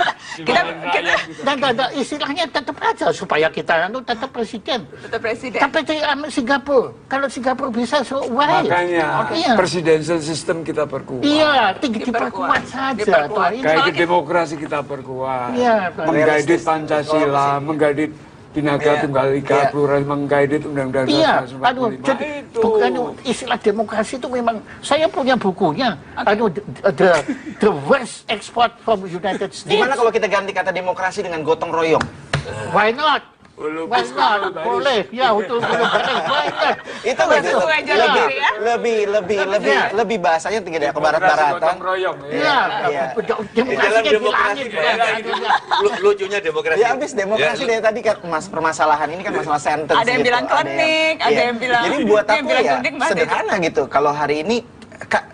Dan istilahnya tetap aja supaya kita tetap presiden. Tetap presiden. Tapi di Singapura, kalau Singapura bisa makanya presidential system kita perkuat. Iya, diperkuat saja. Kayak demokrasi kita perkuat. Iya, menggaidit Pancasila, menggaidit Bhinneka Tunggal Ika, pluralisme, menggaidit Undang-Undang Dasar 45. Jadi bukan istilah demokrasi itu memang saya punya bukunya. The worst export from United States. Gimana kalau kita ganti kata demokrasi dengan gotong royong? Why not? Boleh, ya betul. Itu lebih bahasanya tidak ke barat-baratan. Iya, demokrasi lucunya demokrasi. Ya habis demokrasi dari tadi kan permasalahan ini kan masalah sentence. Ada yang bilang klinik, ada yang bilang. Jadi buat aku ya sederhana gitu. Kalau hari ini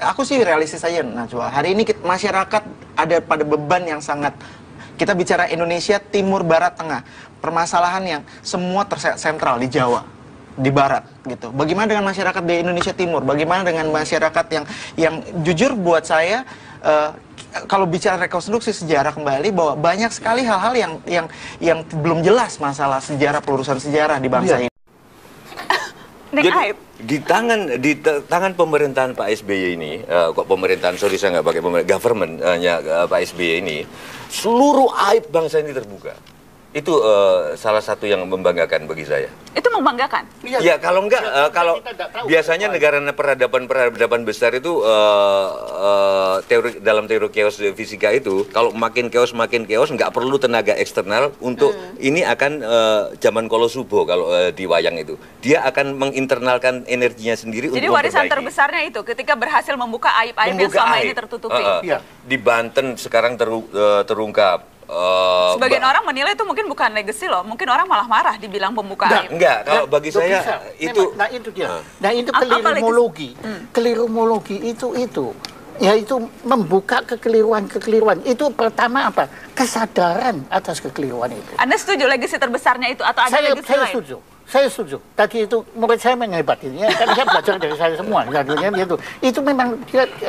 aku sih realistis aja, Najwa. Hari ini masyarakat ada pada beban yang sangat. Kita bicara Indonesia Timur, Barat, Tengah. Permasalahan yang semua tersentral di Jawa, di Barat gitu. Bagaimana dengan masyarakat di Indonesia Timur? Bagaimana dengan masyarakat yang jujur buat saya kalau bicara rekonstruksi sejarah kembali bahwa banyak sekali hal-hal yang belum jelas masalah sejarah, pelurusan sejarah di bangsa ini. Jadi di tangan pemerintahan Pak SBY ini, kok pemerintahan, sorry saya nggak pakai government-nya Pak SBY ini, seluruh aib bangsa ini terbuka. Itu salah satu yang membanggakan bagi saya. Itu membanggakan? Ya kalau enggak, kalau biasanya negara peradaban besar itu dalam teori chaos fisika itu, kalau makin chaos nggak perlu tenaga eksternal untuk ini akan zaman Kolosubo kalau di wayang itu. Dia akan menginternalkan energinya sendiri. Jadi warisan terbesarnya itu ketika berhasil membuka aib-aib yang selama ini tertutupi. Di Banten sekarang terungkap. Sebagian orang menilai itu mungkin bukan legacy loh, mungkin orang malah marah dibilang pembuka aib. Enggak, kalau bagi saya itu. Nah itu dia. Nah itu kelirumologi. Kelirumologi itu. Yaitu membuka kekeliruan. Itu pertama apa? Kesadaran atas kekeliruan itu. Anda setuju legacy terbesarnya itu atau ada legacy lain? Saya setuju. Tadi itu murid saya menghebat ini. Kan dia belajar dari saya semua. Itu memang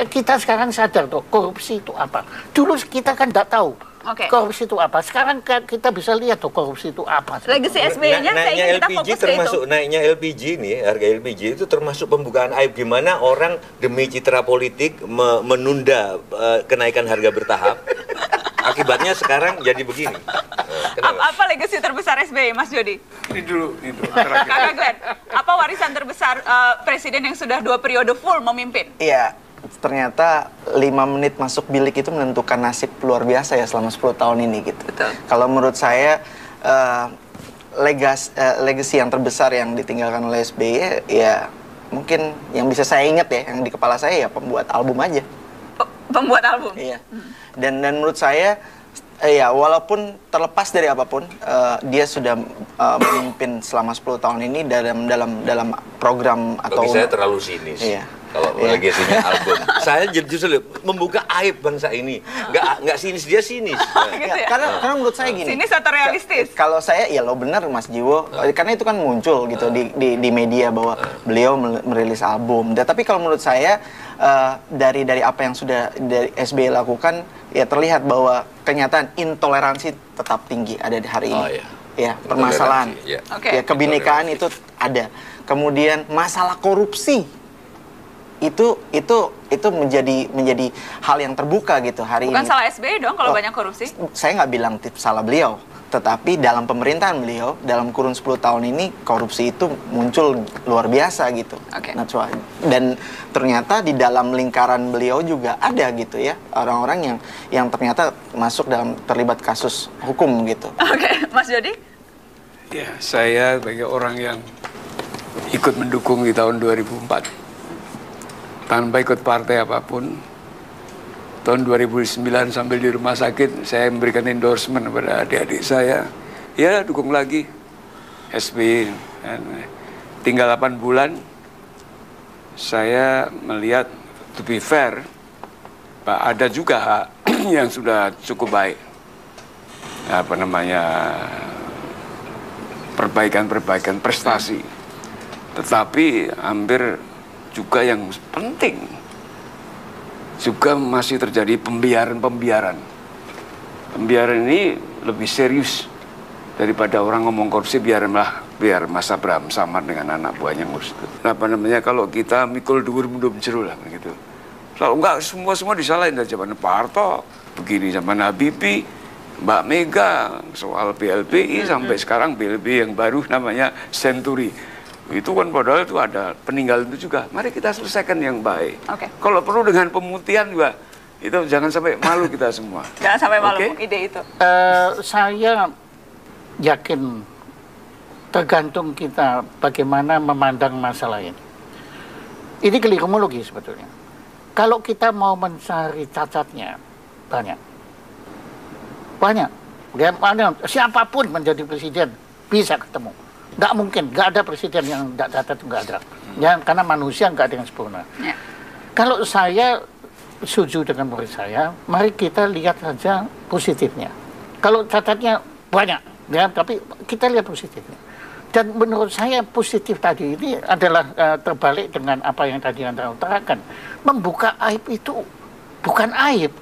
kita sekarang sadar tuh korupsi itu apa. Dulu kita kan tidak tahu. Korupsi itu apa? Sekarang kita bisa lihat tuh korupsi itu apa. Legacy SBY-nya naiknya LPG termasuk naiknya LPG ini, harga LPG itu termasuk pembukaan aib gimana orang demi citra politik menunda kenaikan harga bertahap. Akibatnya sekarang jadi begini. Apa legacy terbesar SBY, Mas Jody? Ini dulu, itu. Kakak Glenn, apa warisan terbesar presiden yang sudah 2 periode full memimpin? Iya. Ternyata 5 menit masuk bilik itu menentukan nasib luar biasa ya selama 10 tahun ini gitu. Kalau menurut saya legacy yang terbesar yang ditinggalkan oleh SBY ya mungkin yang bisa saya ingat ya yang di kepala saya ya pembuat album aja. Pembuat album? Iya. Dan menurut saya ya walaupun terlepas dari apapun dia sudah memimpin selama 10 tahun ini dalam program atau bagi saya terlalu sinis. Iya. kalau legasinya album. Saya justru membuka aib bangsa ini. Nggak sinis, dia sinis. Gitu ya? Karena menurut saya gini. Sinis atau realistis? Kalau saya, ya lo benar Mas Jiwo. Karena itu kan muncul gitu di media bahwa beliau merilis album. Tapi kalau menurut saya, dari apa yang sudah dari SBY lakukan, ya terlihat bahwa kenyataan intoleransi tetap tinggi ada di hari ini. Oh, iya. Ya, permasalahan. Ya. Oke. Ya, kebinekaan itu ada. Kemudian masalah korupsi itu menjadi hal yang terbuka gitu hari Bukan ini. salah SBY dong kalau banyak korupsi. Saya nggak bilang salah beliau, tetapi dalam pemerintahan beliau dalam kurun 10 tahun ini korupsi itu muncul luar biasa gitu. Oke. Dan ternyata di dalam lingkaran beliau juga ada gitu ya orang-orang yang ternyata masuk dalam terlibat kasus hukum gitu. Oke, Mas Jody? Ya, saya sebagai orang yang ikut mendukung di tahun 2004 tanpa ikut partai apapun. Tahun 2009 sambil di rumah sakit saya memberikan endorsement kepada adik-adik saya. Ya, dukung lagi SBY. Tinggal 8 bulan saya melihat, to be fair, ada juga yang sudah cukup baik. Perbaikan prestasi. Tetapi hampir juga yang penting juga masih terjadi pembiaran. Pembiaran ini lebih serius daripada orang ngomong korupsi, biar Mas Abraham Samad dengan anak buahnya ngurus itu. Kalau kita mikul dhuwur mundhum jero lah begitu. Kalau enggak semua disalahin dari zaman Pak Harto, begini zaman Habibie, Mbak Mega, soal BLBI sampai sekarang BLBI yang baru namanya Century. Itu kan padahal itu ada peninggalan itu juga. Mari kita selesaikan yang baik. Oke. Kalau perlu dengan pemutihan juga, itu jangan sampai malu kita semua. Jangan sampai malu Oke? ide itu. Saya yakin tergantung kita bagaimana memandang masalah ini. Ini keliruologi sebetulnya. Kalau kita mau mencari cacatnya, banyak. Siapapun menjadi presiden bisa ketemu. Nggak mungkin, nggak ada presiden yang nggak cacat, nggak ada. Ya, karena manusia nggak ada yang sempurna. Ya. Kalau saya setuju dengan murid saya, mari kita lihat saja positifnya. Kalau cacatnya banyak, ya, tapi kita lihat positifnya. Dan menurut saya positif tadi ini adalah terbalik dengan apa yang tadi Anda utarakan. Membuka aib itu bukan aib.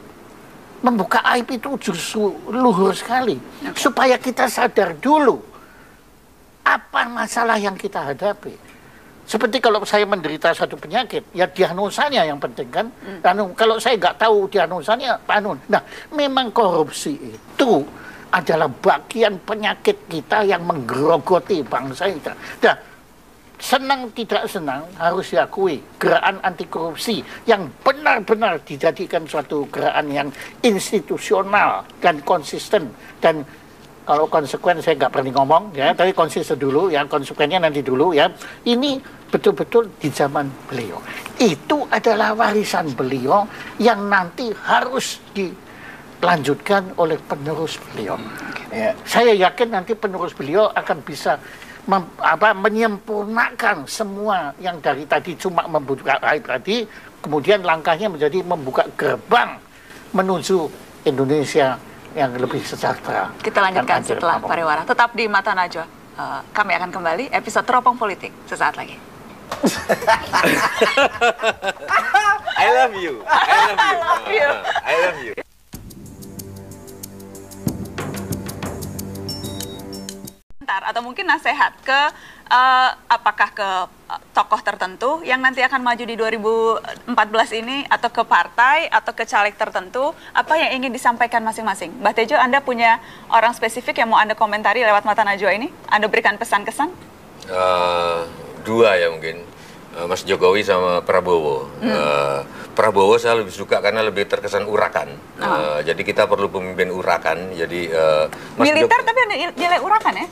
Membuka aib itu justru luhur sekali. Supaya kita sadar dulu apa masalah yang kita hadapi. Seperti kalau saya menderita satu penyakit, ya diagnosanya yang penting kan. Kalau saya nggak tahu diagnosanya, nah memang korupsi itu adalah bagian penyakit kita yang menggerogoti bangsa kita. Nah, senang tidak senang harus diakui, gerakan anti korupsi yang benar-benar dijadikan suatu gerakan yang institusional dan konsisten, dan kalau konsekuen saya nggak berani ngomong ya, tapi konsisten dulu ya, konsekuennya nanti dulu ya. Ini betul-betul di zaman beliau. Itu adalah warisan beliau yang nanti harus dilanjutkan oleh penerus beliau. Ya, saya yakin nanti penerus beliau akan bisa menyempurnakan semua yang dari tadi cuma membuka aib tadi, kemudian langkahnya menjadi membuka gerbang menuju Indonesia yang lebih sejahtera. Kita lanjutkan setelah pariwara. Tetap di Mata Najwa. Kami akan kembali episode Teropong Politik sesaat lagi. I love you. I love you. Atau mungkin nasihat ke apakah ke tokoh tertentu yang nanti akan maju di 2014 ini, atau ke partai atau ke caleg tertentu, apa yang ingin disampaikan masing-masing? Mbak Tejo, Anda punya orang spesifik yang mau Anda komentari lewat Mata Najwa ini? Anda berikan pesan-kesan? Dua ya mungkin, Mas Jokowi sama Prabowo. Prabowo saya lebih suka karena lebih terkesan urakan. Jadi kita perlu pemimpin urakan. Jadi militer tapi ada nilai urakan ya?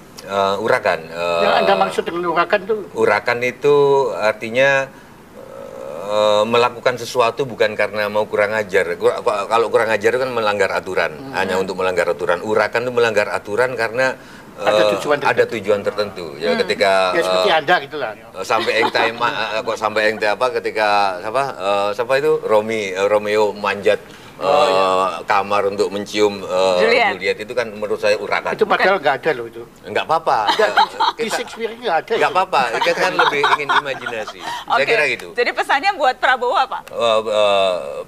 Urakan. Yang Anda maksud dengan urakan itu? Urakan itu artinya melakukan sesuatu bukan karena mau kurang ajar. Kalau kurang ajar kan melanggar aturan, hanya untuk melanggar aturan. Urakan itu melanggar aturan karena ada tujuan tertentu. Ya ketika ya seperti Anda gitulah. Sampai kok sampai apa ketika siapa itu Romeo manjat kamar untuk mencium Juliet itu kan menurut saya urakan. Itu padahal nggak ada loh itu. Nggak apa-apa. Di Shakespeare nggak ada. Nggak apa-apa. Kita kan lebih ingin imajinasi. Saya kira gitu. Jadi pesannya buat Prabowo apa?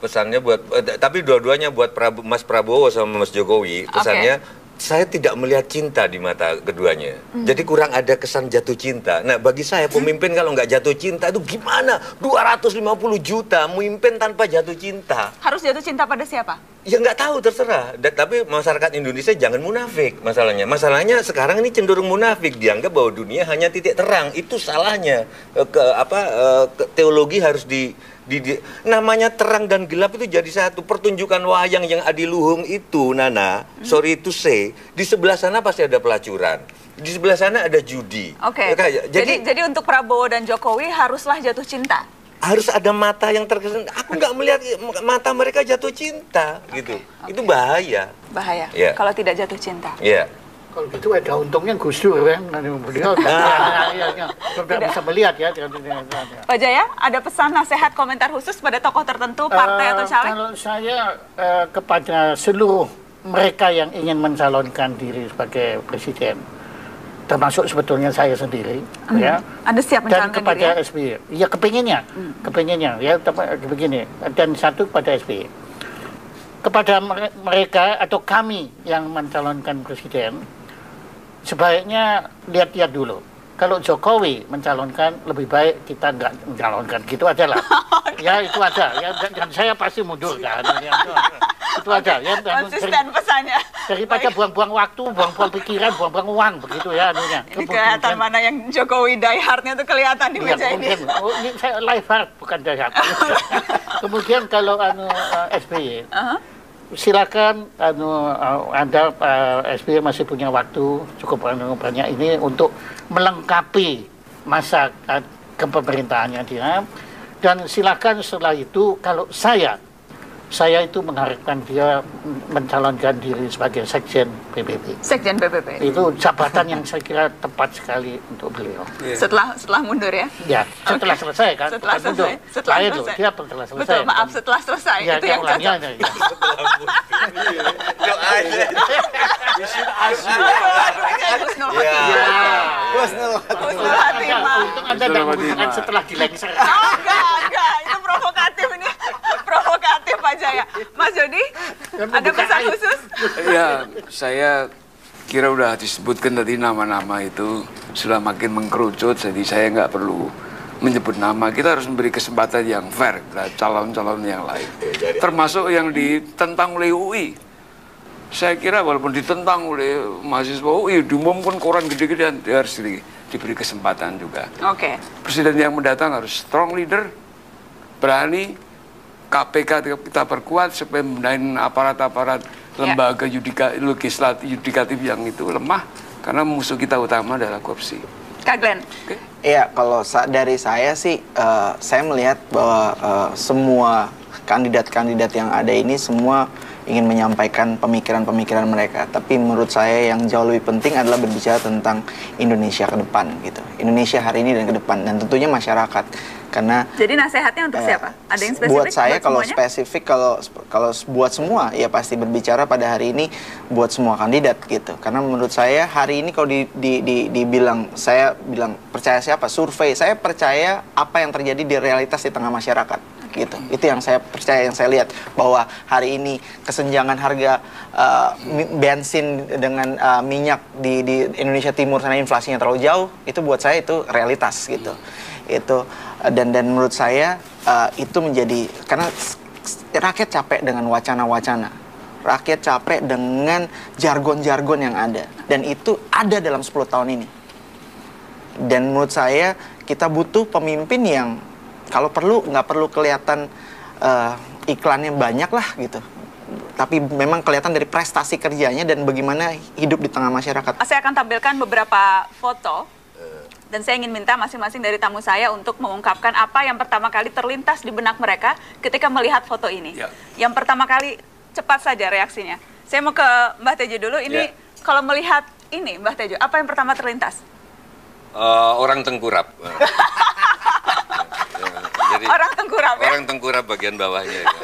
Pesannya buat tapi dua-duanya buat Mas Prabowo sama Mas Jokowi. Pesannya saya tidak melihat cinta di mata keduanya. Jadi kurang ada kesan jatuh cinta. Nah, bagi saya pemimpin kalau nggak jatuh cinta itu gimana? 250 juta memimpin tanpa jatuh cinta. Harus jatuh cinta pada siapa? Ya nggak tahu, terserah. Tapi masyarakat Indonesia jangan munafik masalahnya. Masalahnya sekarang ini cenderung munafik, dianggap bahwa dunia hanya titik terang. Itu salahnya. Teologi harus namanya terang dan gelap itu jadi satu. Pertunjukan wayang yang adiluhung itu, Nana, sorry to say, di sebelah sana pasti ada pelacuran. Di sebelah sana ada judi. Oke. Jadi untuk Prabowo dan Jokowi haruslah jatuh cinta. Harus ada mata yang terkesan. Aku nggak melihat mata mereka jatuh cinta, gitu. Itu bahaya. Bahaya. Yeah. Kalau tidak jatuh cinta. Iya. Kalau gitu ada untungnya Gus Dur kan, beliau tidak bisa melihat ya. Pak Jaya, ada pesan, nasihat, komentar khusus pada tokoh tertentu, partai atau caleg? Kalau saya kepada seluruh mereka yang ingin mencalonkan diri sebagai presiden, termasuk sebetulnya saya sendiri, ya. Anda siap dan mencalonkan kepada diri? SBY, ya kepinginnya, ya begini, dan satu kepada SBY. Kepada mereka atau kami yang mencalonkan presiden, sebaiknya lihat-lihat dulu. Kalau Jokowi mencalonkan, lebih baik kita nggak mencalonkan, gitu aja lah. Ya itu aja, ya, dan saya pasti mundur kan. Itu aja. Ya, konsisten pesannya. Daripada buang-buang waktu, buang-buang pikiran, buang-buang uang, begitu ya. Ini kelihatan mana yang Jokowi die hard-nya itu kelihatan di meja ini. Ini saya live hard, bukan die hard. Kemudian kalau SBY, silakan Anda SBY masih punya waktu cukup banyak ini untuk melengkapi masa kepemerintahannya dia, dan silakan setelah itu kalau saya itu mengharapkan dia mencalonkan diri sebagai Sekjen PBB. Sekjen PBB. Itu jabatan yang saya kira tepat sekali untuk beliau. Setelah mundur ya? Ya, setelah selesai kan. Setelah selesai. Setelah selesai. Dia setelah selesai. Betul, maaf, setelah selesai. Ya, itu yang cocok. Husnul Khatimah. Untung Anda tidak menggunakan setelah dilengser. Enggak. Itu provokatif ini. Provokatif Pak Jaya. Mas Jody, ada pesan khusus? Ya, saya kira udah disebutkan tadi nama-nama itu sudah makin mengkerucut, jadi saya nggak perlu menyebut nama. Kita harus memberi kesempatan yang fair kepada calon-calon yang lain. Termasuk yang ditentang oleh UI. Saya kira walaupun ditentang oleh mahasiswa UI, diumumkan koran gede-gedean, dia harus diberi kesempatan juga. Oke. Presiden yang mendatang harus strong leader, berani. KPK kita perkuat supaya membenahi aparat-aparat lembaga yudikatif yang itu lemah, karena musuh kita utama adalah korupsi. Kak Glenn. Iya, kalau dari saya sih, saya melihat bahwa semua kandidat-kandidat yang ada ini semua ingin menyampaikan pemikiran-pemikiran mereka. Tapi menurut saya yang jauh lebih penting adalah berbicara tentang Indonesia ke depan, gitu. Indonesia hari ini dan ke depan, dan tentunya masyarakat. Karena jadi nasihatnya untuk siapa? Ada yang spesifik? Buat saya kalau spesifik, kalau buat semua ya pasti berbicara pada hari ini buat semua kandidat, gitu. Karena menurut saya hari ini kalau dibilang, saya bilang percaya siapa? Survei. Saya percaya apa yang terjadi di realitas di tengah masyarakat, gitu. Itu yang saya percaya, yang saya lihat bahwa hari ini kesenjangan harga bensin dengan minyak di Indonesia Timur sana inflasinya terlalu jauh, itu buat saya itu realitas, gitu. Itu dan menurut saya itu menjadi, karena rakyat capek dengan wacana-wacana, rakyat capek dengan jargon-jargon yang ada, dan itu ada dalam 10 tahun ini. Dan menurut saya kita butuh pemimpin yang kalau perlu nggak perlu kelihatan iklannya banyak lah, gitu, tapi memang kelihatan dari prestasi kerjanya dan bagaimana hidup di tengah masyarakat. Saya akan tampilkan beberapa foto. Dan saya ingin minta masing-masing dari tamu saya untuk mengungkapkan apa yang pertama kali terlintas di benak mereka ketika melihat foto ini. Ya. Yang pertama kali, cepat saja reaksinya. Saya mau ke Mbak Tejo dulu. Ini kalau melihat ini, Mbah Tejo, apa yang pertama terlintas? Orang tengkurap. Jadi, Orang tengkurap ya? orang tengkurap bagian bawahnya. Itu.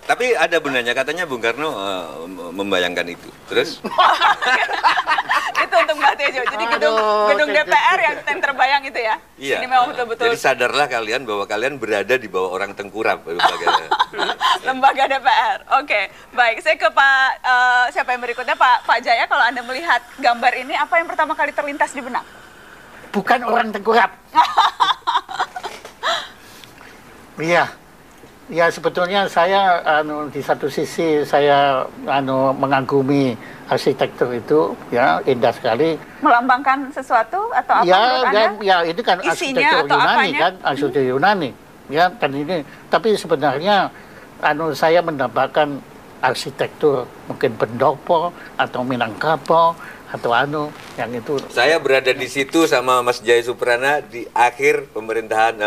Tapi ada benarnya, katanya Bung Karno membayangkan itu. Terus? Itu untuk Mbah Tejo. Jadi gedung DPR yang terbayang itu ya? Iya. Ini memang betul-betul Jadi sadarlah kalian bahwa kalian berada di bawah orang tengkurap. lembaga DPR. Oke, baik. Saya ke Pak, siapa yang berikutnya? Pak Jaya, kalau Anda melihat gambar ini, apa yang pertama kali terlintas di benak? Bukan orang tengkurap. Iya. Ya sebetulnya saya di satu sisi saya mengagumi arsitektur itu ya indah sekali. Melambangkan sesuatu atau apa Ya, menurut Anda? ya itu kan Isinya arsitektur atau Yunani apanya? kan, arsitektur Yunani. Ya kan ini. Tapi sebenarnya saya mendapatkan arsitektur mungkin Pendopo atau Minangkabau atau yang itu. Saya berada di situ sama Mas Jaya Suprana di akhir pemerintahan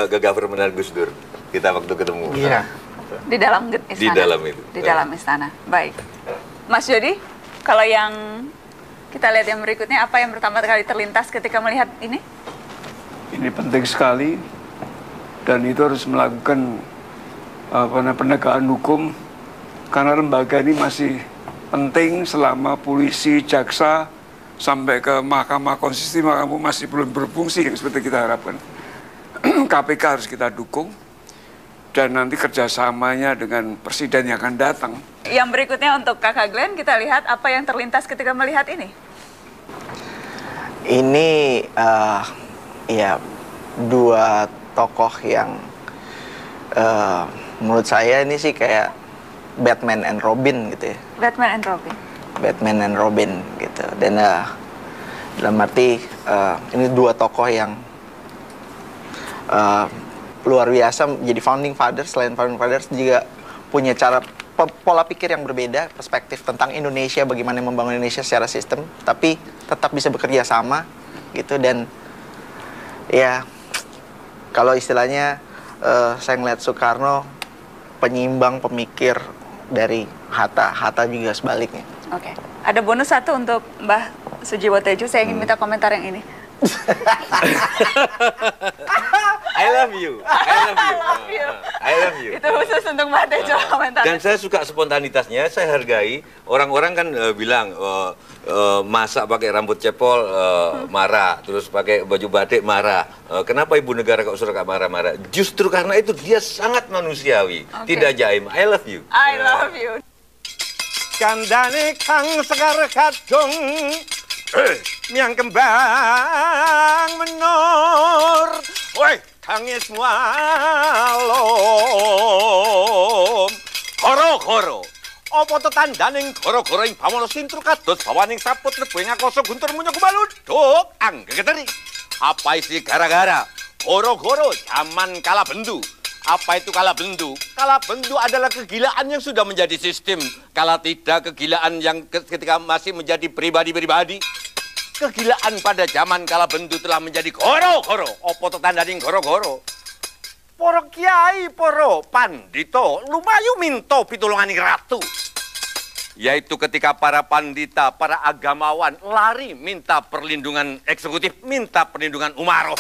kegovernmentan Gus Dur. Kita waktu ketemu. Iya. Di dalam istana. Di dalam itu. Di dalam istana. Baik. Mas Jody, kalau yang kita lihat yang berikutnya, apa yang pertama kali terlintas ketika melihat ini? Ini penting sekali dan itu harus melakukan penegakan hukum karena lembaga ini masih penting selama polisi, jaksa sampai ke Mahkamah Konstitusi masih belum berfungsi yang seperti kita harapkan. KPK harus kita dukung dan nanti kerjasamanya dengan presiden yang akan datang. Yang berikutnya untuk Kakak Glenn, kita lihat apa yang terlintas ketika melihat ini. Ini ya dua tokoh yang menurut saya ini sih kayak Batman and Robin gitu ya. Batman and Robin. Batman and Robin gitu. Dan dalam arti ini dua tokoh yang luar biasa menjadi founding fathers. Selain founding fathers juga punya cara pola pikir yang berbeda, perspektif tentang Indonesia, bagaimana membangun Indonesia secara sistem, tapi tetap bisa bekerja sama gitu. Dan ya kalau istilahnya saya ngeliat Soekarno penyimbang pemikir dari Hatta juga sebaliknya. Oke. Ada bonus satu untuk Mbah Sujiwo Tejo. Saya ingin minta komentar yang ini. I love you. I love you. I love you. Itu khusus untuk Mbah Tejo komentar. Dan saya suka spontanitasnya, saya hargai. Orang-orang kan bilang masak pakai rambut cepol marah, terus pakai baju batik marah. Kenapa ibu negara kok suka marah-marah? Justru karena itu dia sangat manusiawi, tidak jaim. I love you. I love you. Kandane kang sekar kadung miang kembang menor. Woi, tangis walom. Koro-koro. Apa to tandaning koro-koro ing pamana sintru kados bawaning saput lebu ing akasa guntur munyo kubaluduk anggegeteri. Apa isi gara-gara? Koro-koro zaman kala bendu. Apa itu kala bendu? Kala bendu adalah kegilaan yang sudah menjadi sistem. Kala tidak, kegilaan yang ketika masih menjadi pribadi-pribadi. Kegilaan pada zaman kala bendu telah menjadi goro-goro. Apa to tandaning goro-goro? Para kiai, para pandita lumayu minta pitulunganing ratu. Yaitu ketika para pandita, para agamawan lari minta perlindungan eksekutif, minta perlindungan umaroh.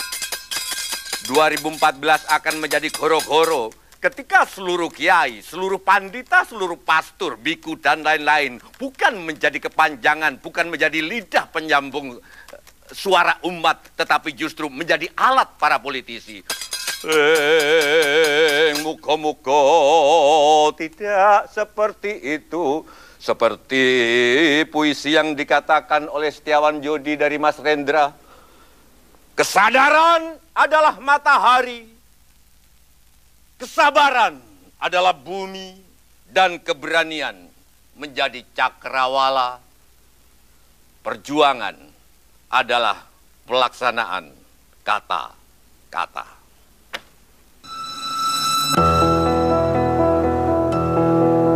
2014 akan menjadi goro-goro ketika seluruh kiai, seluruh pandita, seluruh pastor, biku dan lain-lain bukan menjadi kepanjangan, bukan menjadi lidah penyambung suara umat, tetapi justru menjadi alat para politisi. Muka-muka tidak seperti itu. Seperti puisi yang dikatakan oleh Setiawan Jodi dari Mas Rendra. Kesadaran adalah matahari, kesabaran adalah bumi, dan keberanian menjadi cakrawala. Perjuangan adalah pelaksanaan kata-kata.